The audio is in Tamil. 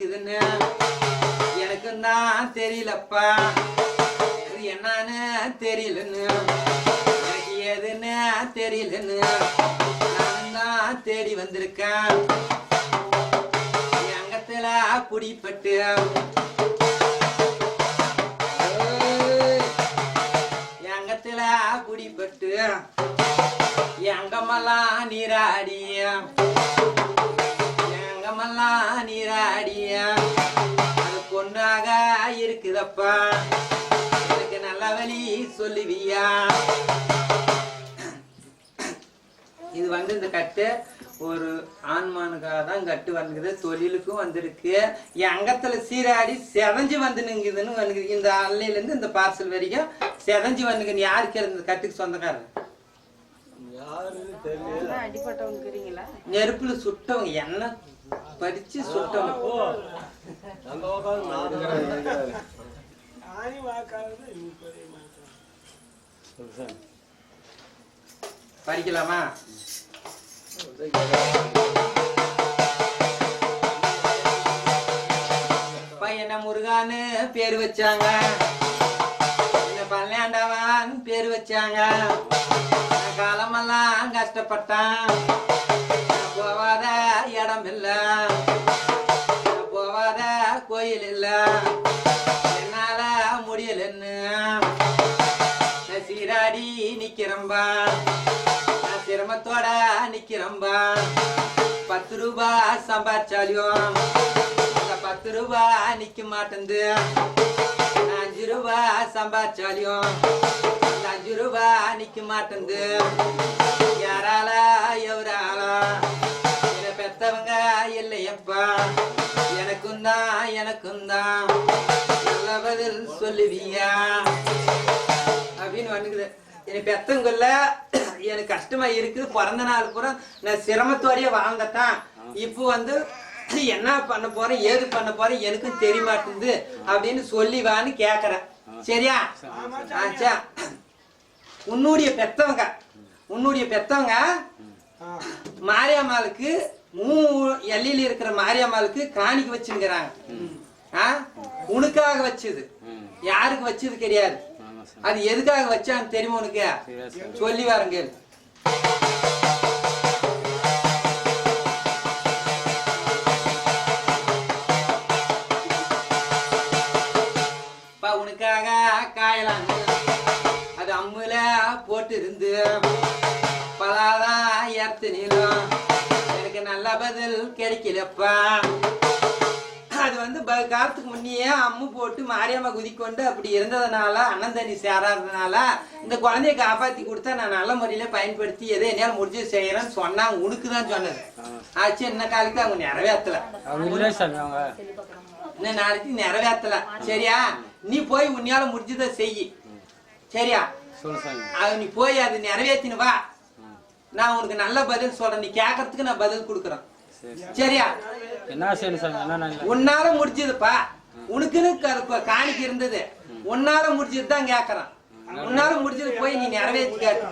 இருக்குதுன்னு எனக்கும் தான் தெரியலப்பா. இது என்னன்னு தெரியலன்னு எனக்கு எதுன்னு தெரியலன்னு நானும் தான் தேடி வந்திருக்கேன். அங்கத்துல குடிப்பட்டு அங்கத்துல குடிப்பட்டு எங்கமெல்லாம் நீராடிய எங்கமெல்லாம் நீராடிய அது பொண்ணாக இருக்குதப்பா. எனக்கு நல்ல வழி சொல்லுவியா? இது இந்த கட்டு ஒரு ஆண்மானுக்காக தான் கட்டு வந்துக்குது. தொழிலுக்கும் வந்திருக்கு. என் அங்கத்துல சீராடி செதஞ்சு வந்து நிங்குதுன்னு வந்து இந்த அல்லையில இருந்து இந்த பார்சல் வரைக்கும் செதஞ்சு வந்துக்குன்னு யாருக்கு இந்த கட்டுக்கு சொந்தக்காரர்? நெருப்புல சுட்டவங்க, என்ன படிச்சு சுட்டவங்க. படிக்கலாமா? என்ன முருகான்னு பேரு வச்சாங்க, என்ன பல்லாண்டவன் பேரு வச்சாங்க. காலமெல்லாம் கஷ்டப்பட்டான், போவாத இடம் இல்ல, போவாத கோயில் இல்ல, என்னால முடியலன்னு சீராடி நிக்கிறம்பா, சிரமத்தோட நிக்கிறம்பா. 10 ரூபாய் சம்பாதிச்சாலும் 10 ரூபாய் நிக்க மாட்டேங்குது. 5 ரூபாய் சம்பாதிச்சாலும் 5 ரூபாய் நிக்க மாட்டேங்குது. யாரால எவரால என்னை பெத்தவங்க இல்லையப்பா. எனக்கும் தான் நல்ல பதில் சொல்லுவியா அப்படின்னு வந்துக்குது. என்னை பெத்தவங்கல்ல எனக்கு கஷ்டமா இருக்குது. பிறந்த நாள் பூரா நான் சிரமத்தோடய வாழ்ந்தத்தான். இப்போ என்ன பண்ண போறேன் ஏது பண்ண போறேன் எனக்கும் தெரிய மாட்டேங்குது அப்படின்னு சொல்லிவான்னு கேக்குறேன். சரியா? ஆச்சா. உன்னுடைய பெத்தவங்க மாரியம்மாளுக்கு எல்லையில இருக்கிற மாரியம்மாளுக்கு காணிக்கு வச்சுக்கிறாங்க. உனக்காக வச்சது, யாருக்கு வச்சது கிடையாது. அது எதுக்காக வச்சான்னு தெரியுமா உனக்கு? சொல்லி வரங்க. உனக்காக காயலாங்க அது அம்முல போட்டு இருந்து பலாதான் ஏத்து நீளம் எனக்கு நல்ல பதில் கிடைக்கலப்பா. அது காலத்துக்கு முன்னையே அம்மு போட்டு மாரியம்மா குதிக்கொண்டு அப்படி இருந்ததுனால அண்ணன் தண்ணி சேராததுனால இந்த குழந்தைய காப்பாத்தி கொடுத்தா நான் நல்ல முறையில பயன்படுத்தி எதை என்னால முடிஞ்சு செய்யறேன்னு சொன்னாங்க. உனக்கு தான் சொன்னது ஆச்சு. என்ன காலத்துக்கு அவங்க நிறைவேற்றல, இன்னும் நாளைக்கு நிறைவேற்றல. சரியா? நீ போய் உன்னால முடிஞ்சதை செய்யி. சரியா? நீ போய் அது நிறைவேற்றினு வா. நான் உனக்கு நல்ல பதில் சொல்றேன். நீ கேட்கறதுக்கு நான் பதில் கொடுக்குறேன். சரியா? உன்னால முடிஞ்சதுப்பா. உனக்குன்னு காணிக்கு இருந்தது. உன்னால முடிஞ்சது தான் கேக்குறான். உன்னால முடிஞ்சது போய் நீ நிறைவேற்றி கேட்க.